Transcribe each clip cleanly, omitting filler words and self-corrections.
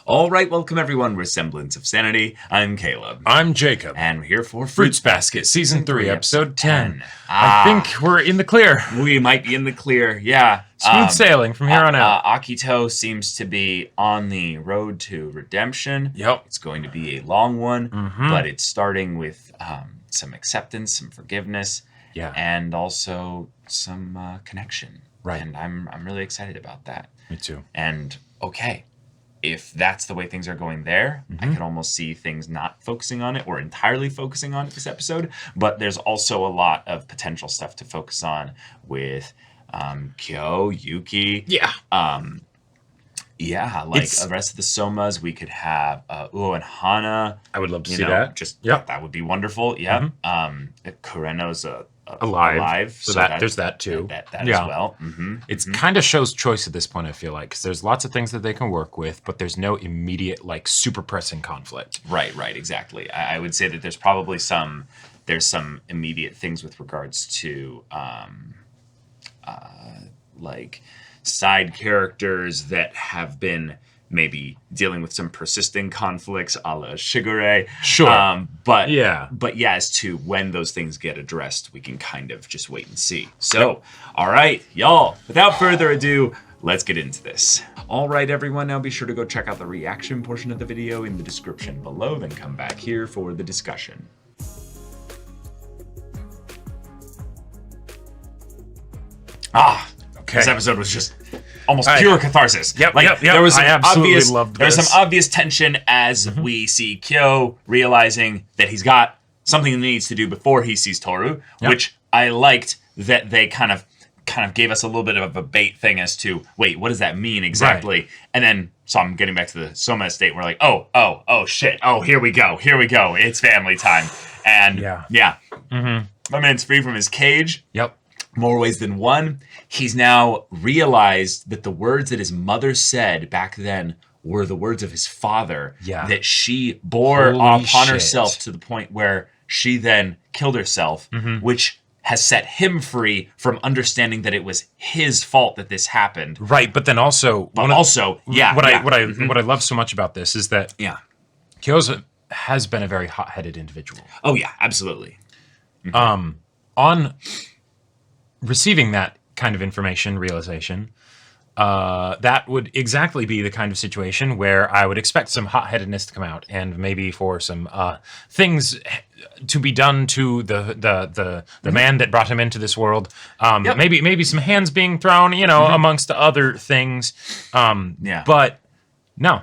All right, welcome everyone. We're Semblance of Sanity. I'm Caleb. I'm Jacob. And we're here for Fruits Basket, Season 3, Episode 10. I think we're in the clear. We might be in the clear, yeah. Smooth sailing from here on out. Akito seems to be on the road to redemption. Yep. It's going to be a long one, but it's starting with some acceptance, some forgiveness, and also some connection. Right. And I'm really excited about that. Me too. And okay, if that's the way things are going there, I can almost see things not focusing on it or entirely focusing on it this episode. But there's also a lot of potential stuff to focus on with Kyo, Yuki. Yeah. The rest of the Somas. We could have Uo and Hana. I would love to see that. That would be wonderful. Yeah. Kureno's alive. So there's that too. That as well. It's kind of shows choice at this point, I feel like, because there's lots of things that they can work with, but there's no immediate, super pressing conflict. Right, exactly. I would say that there's probably some immediate things with regards to side characters that have been maybe dealing with some persisting conflicts, a la Shigure. Sure. But as to when those things get addressed, we can kind of just wait and see. So, all right, y'all, without further ado, let's get into this. All right, everyone, now be sure to go check out the reaction portion of the video in the description below, then come back here for the discussion. Okay. This episode was just almost pure catharsis. There was some obvious tension as we see Kyo realizing that he's got something that he needs to do before he sees Toru, which I liked that they kind of gave us a little bit of a bait thing as to, wait, what does that mean exactly? Right. And then, so I'm getting back to the Soma estate, we're like, oh, shit. Oh, here we go. It's family time. And my man's free from his cage. Yep. More ways than one. He's now realized that the words that his mother said back then were the words of his father. Yeah. That she bore upon herself to the point where she then killed herself, which has set him free from understanding that it was his fault that this happened. Right, but then also... What I love so much about this is that Kyo has been a very hot-headed individual. Oh, yeah, absolutely. On receiving that kind of information, realization, that would exactly be the kind of situation where I would expect some hot-headedness to come out, and maybe for some things to be done to the man that brought him into this world. Maybe some hands being thrown, amongst other things. But no.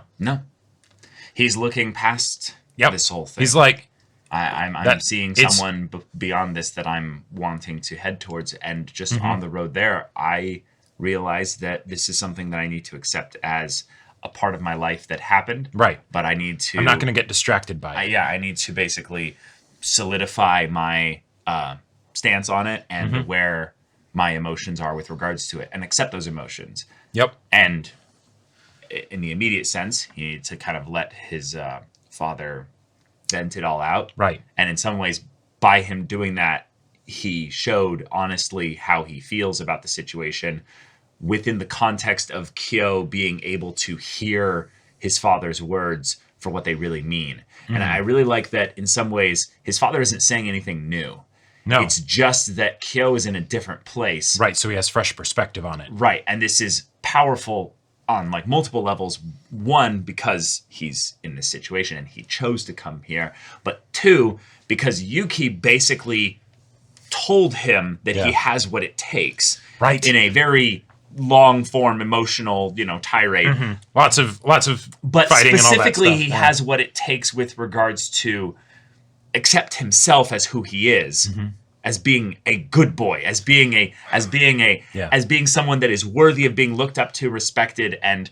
He's looking past this whole thing. He's like, I'm seeing someone beyond this that I'm wanting to head towards, and just on the road there, I realized that this is something that I need to accept as a part of my life that happened. Right. But I need to... I'm not going to get distracted by it. I need to basically solidify my stance on it and where my emotions are with regards to it, and accept those emotions. Yep. And in the immediate sense, he needed to kind of let his father vent it all out. Right. And in some ways, by him doing that, he showed honestly how he feels about the situation within the context of Kyo being able to hear his father's words for what they really mean. And I really like that in some ways, his father isn't saying anything new. No. It's just that Kyo is in a different place. Right, so he has fresh perspective on it. Right, and this is powerful on multiple levels. One, because he's in this situation and he chose to come here. But two, because Yuki basically told him that he has what it takes. Right. In a very long form, emotional, tirade. Lots of but fighting and all that specifically, stuff. He has what it takes with regards to accept himself as who he is. As being a good boy, as being someone that is worthy of being looked up to, respected, and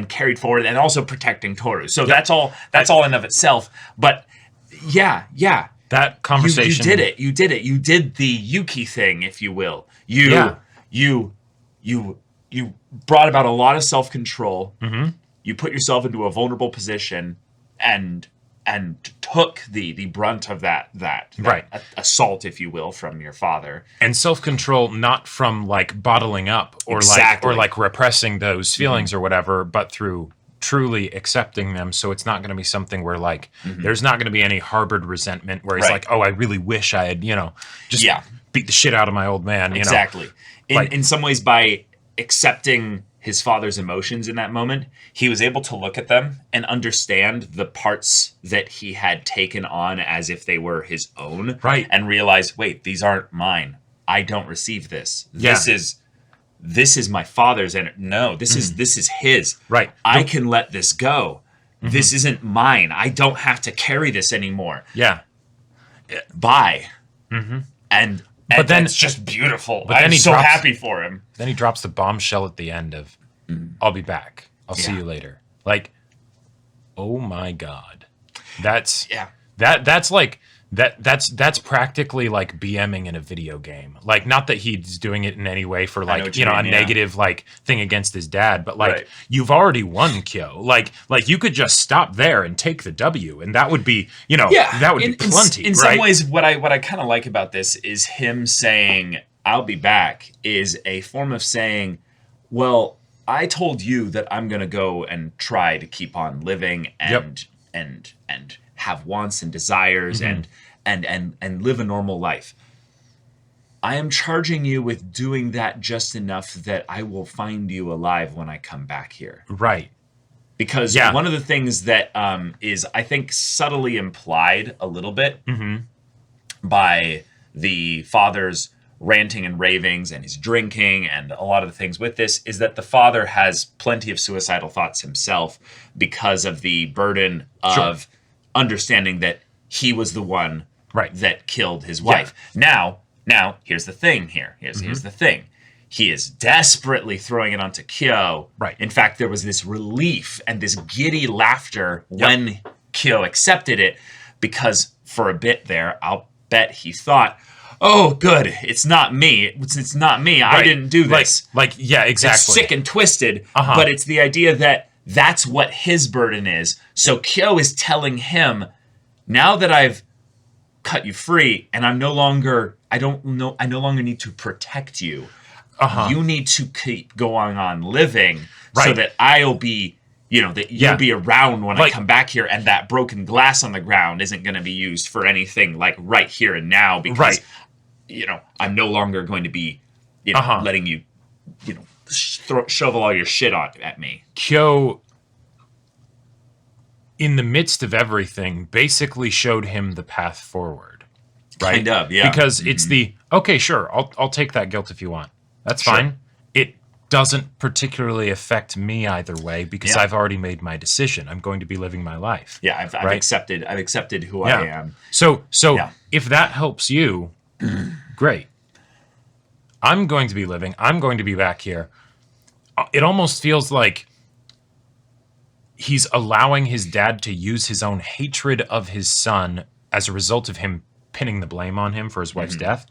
carried forward, and also protecting Toru. So that's all in of itself. But that conversation, you did it. You did the Yuki thing, if you will. You brought about a lot of self-control. You put yourself into a vulnerable position, and took the brunt of that assault, if you will, from your father. And self-control, not from bottling up or repressing those feelings or whatever, but through truly accepting them, so it's not going to be something where like there's not going to be any harbored resentment where he's like, oh, I really wish I had, just beat the shit out of my old man. Exactly. In some ways, by accepting his father's emotions in that moment, he was able to look at them and understand the parts that he had taken on as if they were his own, right? And realize, wait, these aren't mine. I don't receive this. This is my father's, and no, this is his. Right. I can let this go. This isn't mine. I don't have to carry this anymore. Yeah. Bye. And but then it's just beautiful. But then I'm so happy for him. Then he drops the bombshell at the end of, I'll be back. I'll see you later. Like, oh my God. That's like that's practically like BMing in a video game. Like, not that he's doing it in any way for like, a negative like thing against his dad, but like you've already won, Kyo. Like you could just stop there and take the W, and that would be, that would be plenty. In some ways, what I kind of like about this is him saying, I'll be back, is a form of saying, well, I told you that I'm going to go and try to keep on living and have wants and desires and live a normal life. I am charging you with doing that just enough that I will find you alive when I come back here. Right. Because one of the things that is, I think, subtly implied a little bit by the father's ranting and ravings and his drinking and a lot of the things with this is that the father has plenty of suicidal thoughts himself because of the burden of understanding that he was the one that killed his wife. Now, here's the thing here. Here's the thing. He is desperately throwing it onto Kyo. Right. In fact, there was this relief and this giddy laughter when Kyo accepted it, because for a bit there, I'll bet he thought, oh, good, it's not me. It's not me. I didn't do this. Exactly. It's sick and twisted, but it's the idea that that's what his burden is. So Kyo is telling him, now that I've cut you free and I no longer need to protect you. You need to keep going on living so that I'll be, that you'll be around when I come back here, and that broken glass on the ground isn't going to be used for anything like right here and now, because, I'm no longer going to be, letting you, shovel all your shit at me. Kyo, in the midst of everything, basically showed him the path forward. Right? Kind of, yeah. Because it's okay, sure, I'll take that guilt if you want. That's fine. It doesn't particularly affect me either way, because I've already made my decision. I'm going to be living my life. Yeah, I've accepted who I am. So if that helps you, great. I'm going to be living. I'm going to be back here. It almost feels like he's allowing his dad to use his own hatred of his son as a result of him pinning the blame on him for his wife's death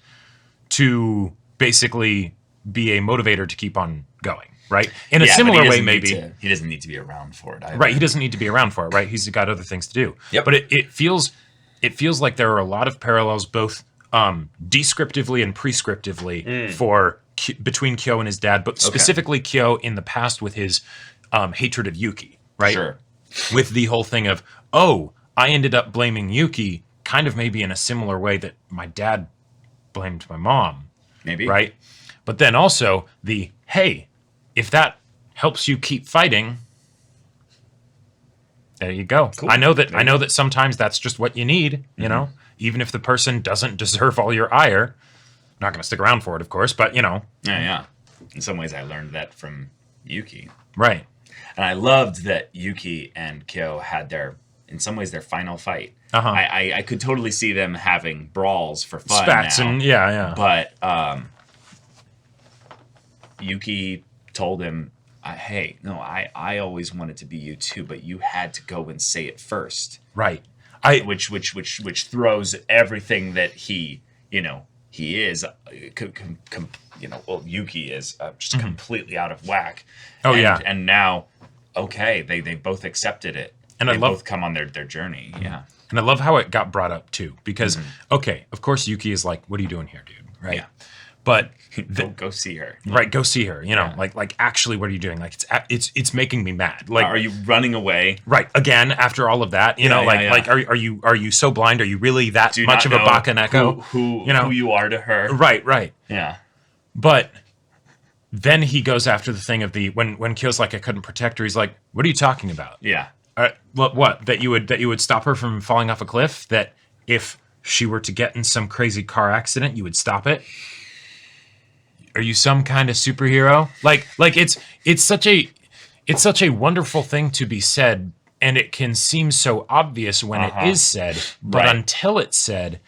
to basically be a motivator to keep on going, right? In a similar way, maybe. He doesn't need to be around for it either. Right, he doesn't need to be around for it, right? He's got other things to do. Yep. But it feels like there are a lot of parallels, both descriptively and prescriptively between Kyo and his dad, but specifically Kyo in the past with his hatred of Yuki, right? Sure. With the whole thing of, I ended up blaming Yuki, kind of maybe in a similar way that my dad blamed my mom. Maybe. Right? But then also hey, if that helps you keep fighting, there you go. Cool. I know that sometimes that's just what you need, even if the person doesn't deserve all your ire. I'm not going to stick around for it, of course, but Yeah. In some ways I learned that from Yuki. Right. And I loved that Yuki and Kyo had their final fight. I could totally see them having brawls for fun spats now. And But Yuki told him, hey, no, I always wanted to be you too, but you had to go and say it first. Right. Which throws everything that he is, Yuki is just completely out of whack. And now, they both accepted it. And they both come on their journey. Yeah. And I love how it got brought up too, because, of course, Yuki is like, what are you doing here, dude? Right. Yeah. but Go see her. right, go see her. You know, like actually, what are you doing? Like it's making me mad. Like, are you running away? Right, again after all of that, you know, like are you so blind? Are you really that much of a Bakaneko? Who you are to her? Right. Yeah. But then he goes after the thing of the when Kyo's like, I couldn't protect her. He's like, what are you talking about? Yeah. What that you would stop her from falling off a cliff? That if she were to get in some crazy car accident, you would stop it? Are you some kind of superhero? Like it's such a wonderful thing to be said, and it can seem so obvious when it is said, but until it's said,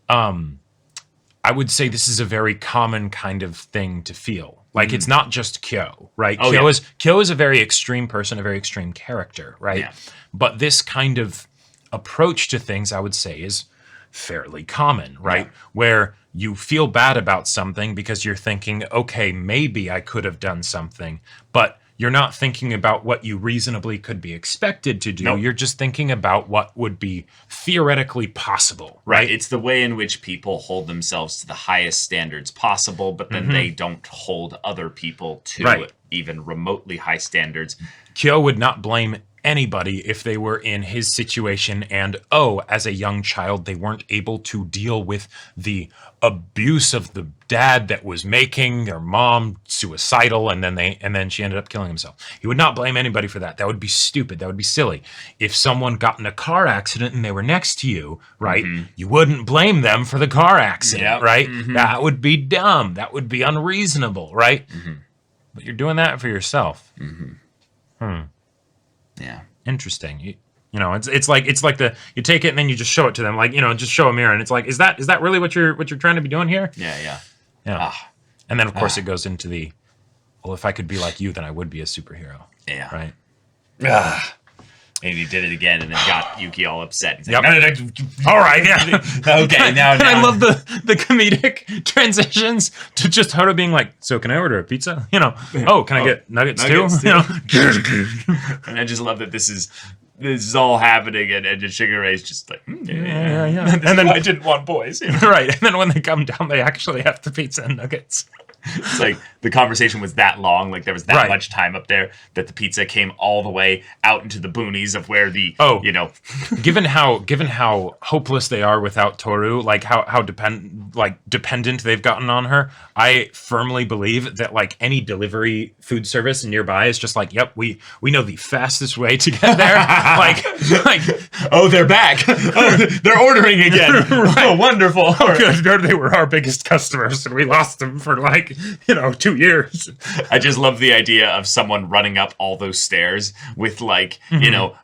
I would say this is a very common kind of thing to feel. Like it's not just Kyo, right? Kyo is a very extreme person, a very extreme character, right? Yeah. But this kind of approach to things, I would say, is fairly common, right? Yeah. Where you feel bad about something because you're thinking, okay, maybe I could have done something, but you're not thinking about what you reasonably could be expected to do. Nope. You're just thinking about what would be theoretically possible, right? It's the way in which people hold themselves to the highest standards possible, but then they don't hold other people to even remotely high standards. Kyo would not blame anybody if they were in his situation and as a young child they weren't able to deal with the abuse of the dad that was making their mom suicidal, and then she ended up killing himself. He would not blame anybody for that. That would be stupid. That would be silly. If someone got in a car accident and they were next to you, right, you wouldn't blame them for the car accident, right? That would be dumb. That would be unreasonable, right? But you're doing that for yourself. Yeah. Interesting. You know, it's like you take it and then you just show it to them, like, you know, just show a mirror, and it's like, is that really what you're trying to be doing here? Yeah. And then of course it goes into the, well, if I could be like you, then I would be a superhero. Yeah. Right. And he did it again, and then got Yuki all upset. He's Yep. like, All right, yeah. Okay, now. And I love the comedic transitions to just Haru being like, so can I order a pizza? You know, can I get nuggets too? You know? And I just love that this is all happening, and just Shigeru's just like, yeah. And then I didn't want boys. You know? Right, and then when they come down, they actually have the pizza and nuggets. It's like the conversation was that long, like there was that much time up there that the pizza came all the way out into the boonies of where the given how hopeless they are without Toru, like how dependent they've gotten on her, I firmly believe that like any delivery food service nearby is just like, yep, we know the fastest way to get there. like they're back. They're ordering again. Oh, wonderful. Oh, good. They were our biggest customers and we lost them for 2 years. I just love the idea of someone running up all those stairs with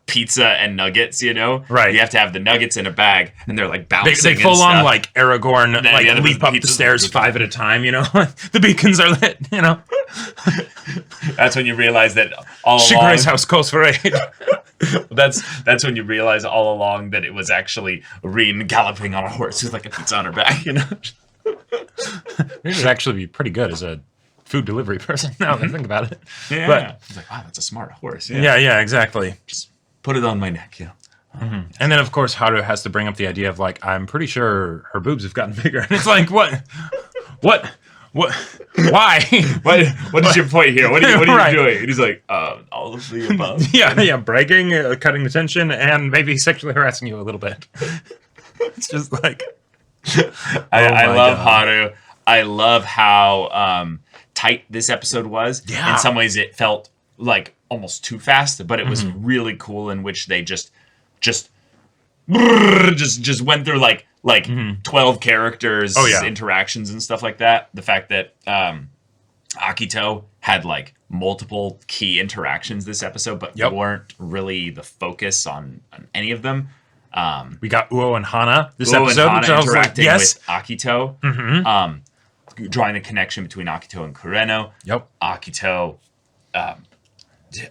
pizza and nuggets, Right. You have to have the nuggets in a bag and they're like bouncing. They full on like Aragorn, leap up the stairs 5 at a time, the beacons are lit, That's when you realize that all along. Shigeru's house calls for aid. That's when you realize all along that it was actually Rin galloping on a horse with like a pizza on her back, Rin would actually be pretty good as a food delivery person now that I think about it. Yeah. But it's like, wow, that's a smart horse. Yeah, exactly. Just put it on my neck, And then of course Haru has to bring up the idea of like, I'm pretty sure her boobs have gotten bigger. And it's like, what? Why? What is your point here? What are you doing? And he's like, all of the above. Yeah, bragging, cutting the tension, and maybe sexually harassing you a little bit. It's just like, I love Haru. I love how tight this episode was. Yeah. In some ways, it felt like almost too fast, but it was really cool in which they just went through like 12 characters, interactions and stuff like that. The fact that Akito had like multiple key interactions this episode, but weren't really the focus on any of them. We got Uo and Hana this Uo episode, and Hana interacting with Akito. Drawing the connection between Akito and Kureno. Yep. Akito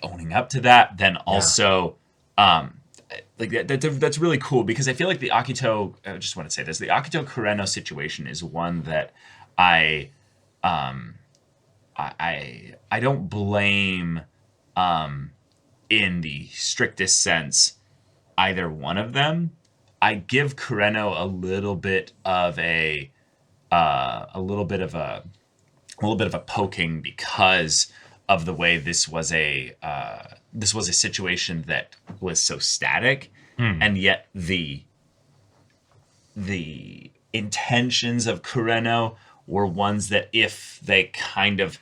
owning up to that, then also that's really cool because I feel like the Akito. I just want to say this: the Akito Kureno situation is one that I don't blame in the strictest sense either one of them. I give Kureno a little bit of a a little bit of a poking because of the way this was a situation that was so static, and yet the intentions of Kureno were ones that if they kind of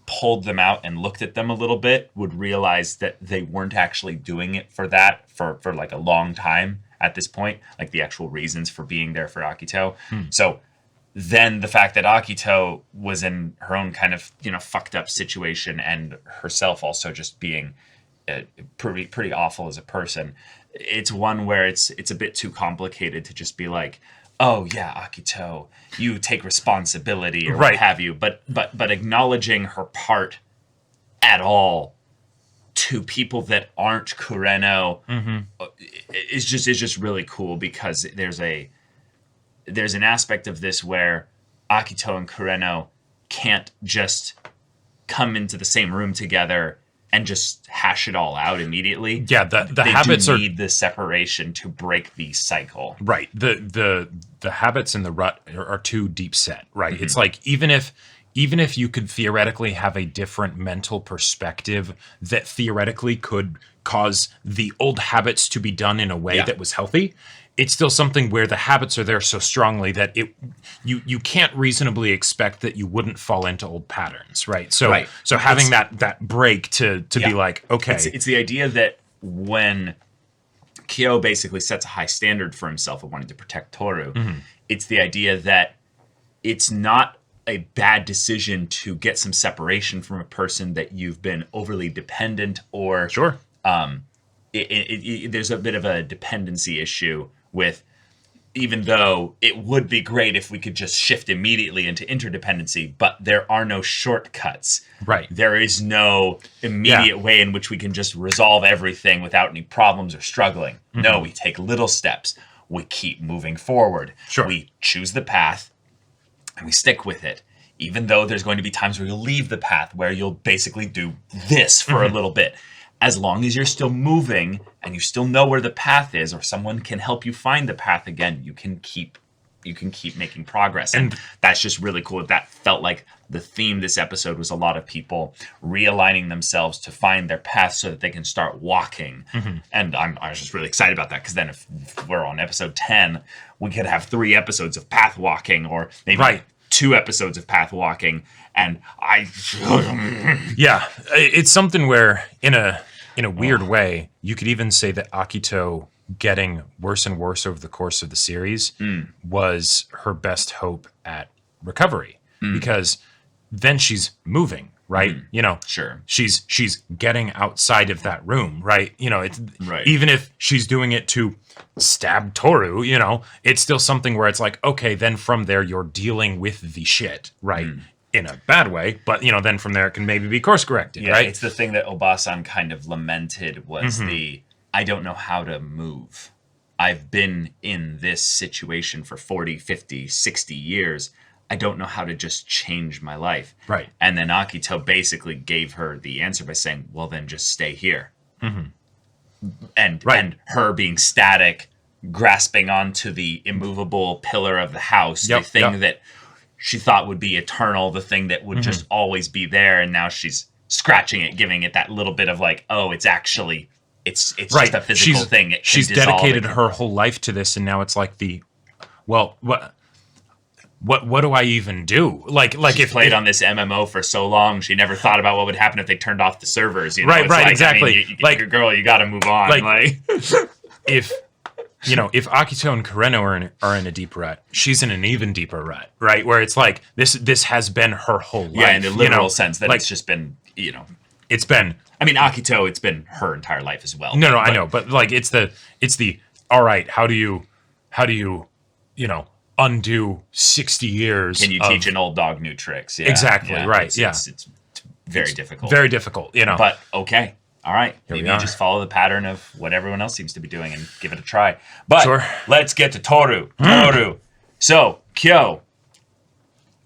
pulled them out and looked at them a little bit, would realize that they weren't actually doing it for that for like a long time at this point, like the actual reasons for being there for Akito. So then the fact that Akito was in her own kind of, fucked up situation, and herself also just being pretty awful as a person, it's one where it's a bit too complicated to just be like, oh yeah, Akito, you take responsibility or what have you, but acknowledging her part at all to people that aren't Kureno is just really cool, because there's an aspect of this where Akito and Kureno can't just come into the same room together and just hash it all out immediately. Yeah, the habits need the separation to break the cycle. Right. The habits in the rut are too deep set, right? It's like even if you could theoretically have a different mental perspective that theoretically could cause the old habits to be done in a way that was healthy, it's still something where the habits are there so strongly that you can't reasonably expect that you wouldn't fall into old patterns, right? So having that break to be like, okay. It's the idea that when Kyo basically sets a high standard for himself of wanting to protect Toru, it's the idea that it's not a bad decision to get some separation from a person that you've been overly dependent or... Sure. There's a bit of a dependency issue with, even though it would be great if we could just shift immediately into interdependency, but there are no shortcuts. Right. There is no immediate way in which we can just resolve everything without any problems or struggling. No, we take little steps. We keep moving forward. Sure. We choose the path and we stick with it. Even though there's going to be times where you'll leave the path, where you'll basically do this for a little bit. As long as you're still moving and you still know where the path is, or someone can help you find the path again, you can keep making progress. And that's just really cool. That felt like the theme this episode was a lot of people realigning themselves to find their path so that they can start walking. And I was just really excited about that, because then if we're on episode 10, we could have 3 episodes of path walking, or maybe 2 episodes of path walking. And yeah, it's something where in a weird way, you could even say that Akito getting worse and worse over the course of the series was her best hope at recovery, because then she's moving, right? Sure. She's getting outside of that room, right? It's even if she's doing it to stab Toru, it's still something where it's like, okay, then from there you're dealing with the shit, right? In a bad way, but then from there it can maybe be course corrected, right? It's the thing that Obasan kind of lamented was I don't know how to move. I've been in this situation for 40, 50, 60 years. I don't know how to just change my life. Right. And then Akito basically gave her the answer by saying, well, then just stay here. And her being static, grasping onto the immovable pillar of the house, the thing that she thought would be eternal, the thing that would just always be there, and now she's scratching it, giving it that little bit of like, oh, it's actually, it's just a physical thing. She's dedicated her whole life to this, and now it's like what do I even do? Like she played on this MMO for so long, she never thought about what would happen if they turned off the servers. Exactly. Your girl, you got to move on. If Akito and Kureno are in a deep rut, she's in an even deeper rut, right? Where it's like this has been her whole life. Yeah, in the literal sense that it's just been, it's been. I mean, Akito, it's been her entire life as well. No, I know, but like it's the all right. How do you undo 60 years? Can you teach an old dog new tricks? Yeah, exactly. Right. It's very difficult. Very difficult. But okay. All right, maybe you just follow the pattern of what everyone else seems to be doing and give it a try. But let's get to Toru. So, Kyo,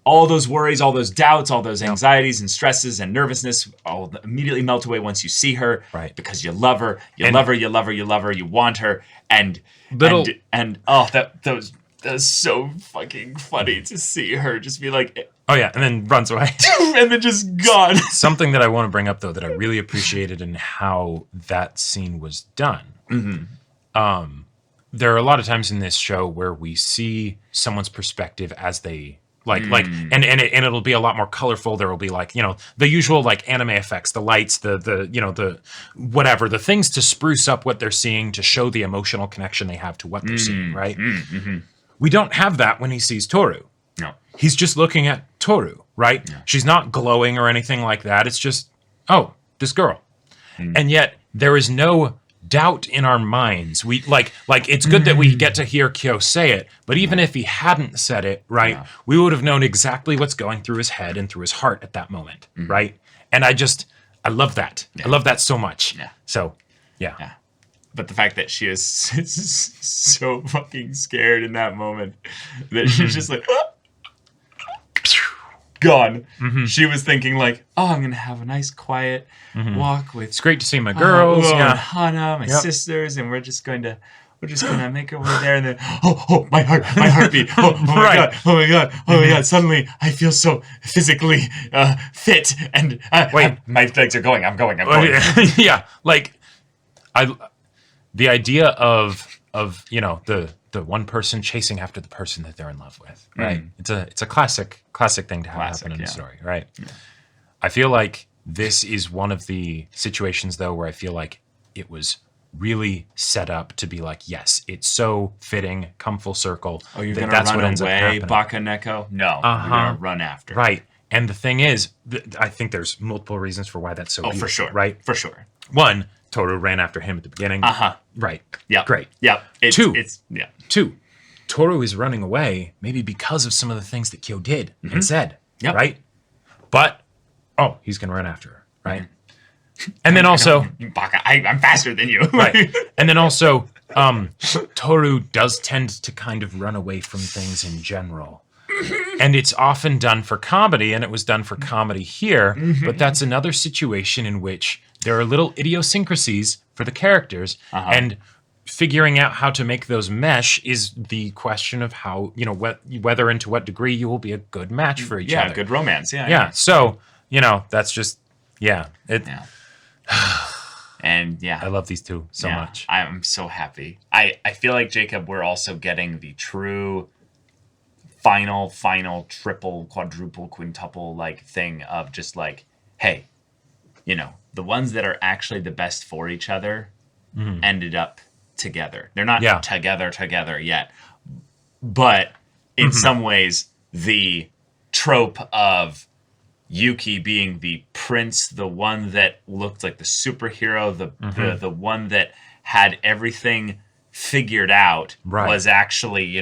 all those worries, all those doubts, all those anxieties and stresses and nervousness all immediately melt away once you see her. Right. Because you love her, you love her, you want her. And those That's so fucking funny to see her just be like, Oh yeah, and then runs away. and then just gone. Something that I want to bring up though that I really appreciated in how that scene was done. There are a lot of times in this show where we see someone's perspective as they and it'll be a lot more colorful. There will be like, the usual like anime effects, the lights, the whatever, the things to spruce up what they're seeing, to show the emotional connection they have to what they're seeing, right? We don't have that when he sees Toru. No. He's just looking at Toru, right? Yeah. She's not glowing or anything like that. It's just, oh, this girl. And yet there is no doubt in our minds. We like it's good that we get to hear Kyo say it, but even if he hadn't said it, right, we would have known exactly what's going through his head and through his heart at that moment, right? And I love that. I love that so much. Yeah. So, yeah. But the fact that she is so fucking scared in that moment that she's just like, gone. She was thinking like, oh, I'm gonna have a nice quiet walk with. It's great to see my girls, and Hana, my sisters, and we're just gonna make our way there, and then my heartbeat, oh my god, suddenly I feel so physically fit, and my legs are going. I'm going. Yeah, like the idea of the one person chasing after the person that they're in love with, right? It's a classic thing to have happen in a story, right? Yeah. I feel like this is one of the situations though where I feel like it was really set up to be like, yes, it's so fitting, come full circle. Oh, you're gonna run away, Baka Neko? No, you're gonna run after. Right. And the thing is, I think there's multiple reasons for why that's so beautiful, for sure. Right? For sure. One, Toru ran after him at the beginning. Right. Yeah. Great. Yeah. Two, Toru is running away maybe because of some of the things that Kyo did and said. Yep. Right? But, he's going to run after her. Right? And then also... Baka, I'm faster than you. Right. And then also, Toru does tend to kind of run away from things in general. And it's often done for comedy, and it was done for comedy here, but that's another situation in which there are little idiosyncrasies for the characters, and figuring out how to make those mesh is the question of how, whether and to what degree you will be a good match for each other. Yeah, good romance, Yeah, so, that's just, And I love these two so much. I'm so happy. I feel like, Jacob, we're also getting the true final triple, quadruple, quintuple like thing of just like, hey, the ones that are actually the best for each other ended up together. They're not together yet. But in some ways, the trope of Yuki being the prince, the one that looked like the superhero, the one that had everything figured out, was actually,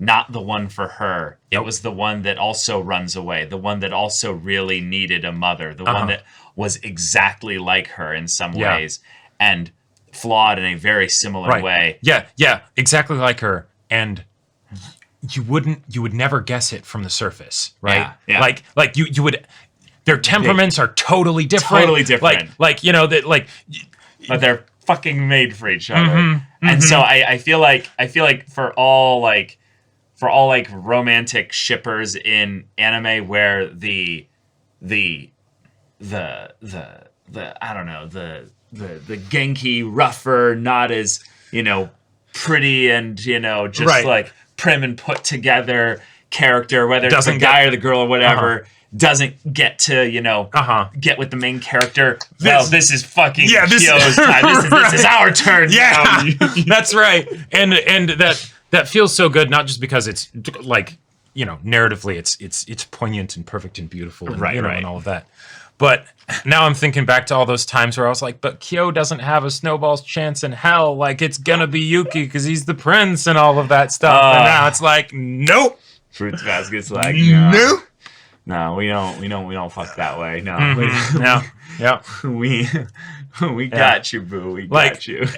not the one for her. It was the one that also runs away, the one that also really needed a mother, the one that was exactly like her in some ways, and flawed in a very similar way. Yeah, exactly like her. And you would never guess it from the surface, right? Yeah. Like you would, their temperaments are totally different. Totally different. But they're fucking made for each other. And so I feel like for all romantic shippers in anime where the I don't know, the Genki rougher, not as, pretty and, just like prim and put together character, whether it's the guy or the girl or whatever, doesn't get to, get with the main character. This is fucking Kyo's time. This is our turn. Yeah, that's right. And that feels so good, not just because it's like, narratively it's poignant and perfect and beautiful and, and all of that. But now I'm thinking back to all those times where I was like, but Kyo doesn't have a snowball's chance in hell. Like, it's gonna be Yuki because he's the prince and all of that stuff. And now it's like, nope. Fruits Basket's like, nope. No, we don't fuck that way. No. No. Yeah. We got you, boo. We got you.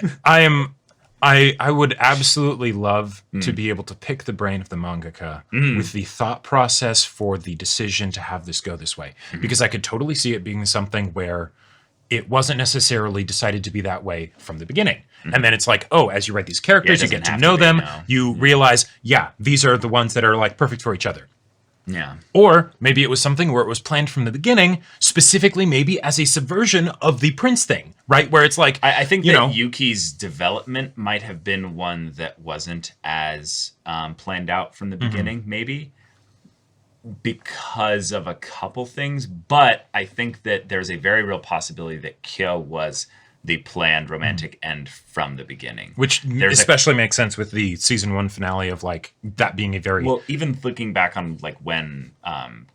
I would absolutely love to be able to pick the brain of the mangaka with the thought process for the decision to have this go this way. Because I could totally see it being something where it wasn't necessarily decided to be that way from the beginning. And then it's like, oh, as you write these characters, Yeah, you it get to doesn't know have to be, them. no. You realize, these are the ones that are like perfect for each other. Yeah. Or maybe it was something where it was planned from the beginning, specifically maybe as a subversion of the Prince thing, right? Where it's like, I think that Yuki's development might have been one that wasn't as planned out from the beginning, maybe because of a couple things. But I think that there's a very real possibility that Kyo was the planned romantic end from the beginning. Which especially makes sense with the season 1 finale of like that being a very... Well, even looking back on like when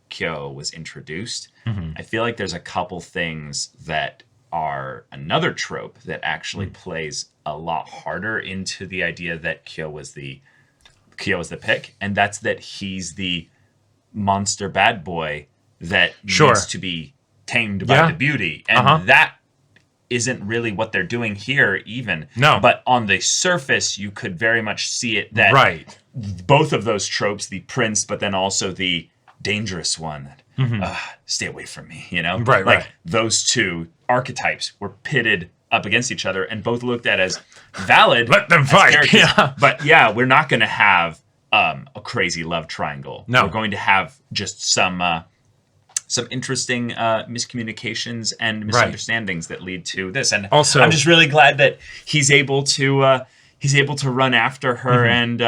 Kyo was introduced, I feel like there's a couple things that are another trope that actually plays a lot harder into the idea that Kyo was the pick, and that's that he's the monster bad boy that needs to be tamed by the beauty. And that isn't really what they're doing here even. No. But on the surface, you could very much see it that both of those tropes, the prince, but then also the dangerous one, stay away from me, you know? Like those two archetypes were pitted up against each other and both looked at as valid. Let them fight. Yeah. But we're not going to have a crazy love triangle. No. We're going to have just some interesting miscommunications and misunderstandings that lead to this. And also, I'm just really glad that he's able to run after her and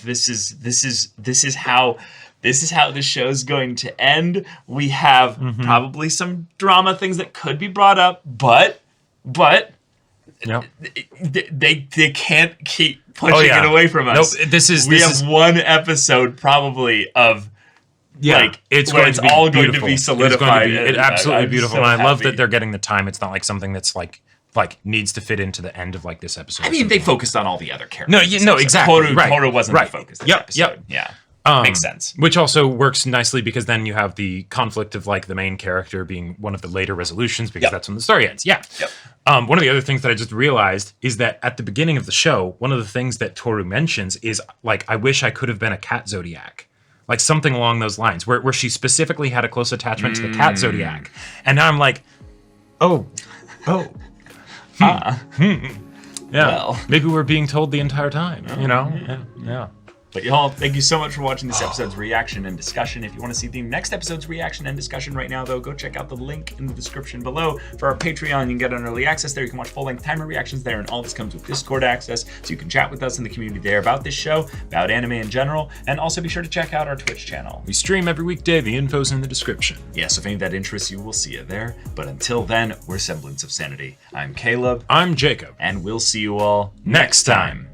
this is how the show's going to end. We have probably some drama things that could be brought up, but they can't keep pushing it away from us. Nope. We have one episode probably of it's all going to be solidified. It's absolutely I'm beautiful, so and I love happy. that they're getting the time. It's not like something that's like needs to fit into the end of like this episode. I mean, they focused on all the other characters. No, exactly. Toru wasn't the focus. This episode. Yep. Makes sense. Which also works nicely because then you have the conflict of like the main character being one of the later resolutions because that's when the story ends. Yeah. Yep. One of the other things that I just realized is that at the beginning of the show, one of the things that Toru mentions is like, I wish I could have been a cat zodiac. Like something along those lines, where she specifically had a close attachment to the cat zodiac. And now I'm like, yeah. Well. Maybe we're being told the entire time, you know? Yeah. But y'all, thank you so much for watching this episode's reaction and discussion. If you want to see the next episode's reaction and discussion right now, though, go check out the link in the description below for our Patreon. You can get an early access there. You can watch full-length timer reactions there, and all this comes with Discord access, so you can chat with us in the community there about this show, about anime in general, and also be sure to check out our Twitch channel. We stream every weekday. The info's in the description. Yes, if any of that interests you, we'll see you there. But until then, we're Semblance of Sanity. I'm Caleb. I'm Jacob. And we'll see you all next time.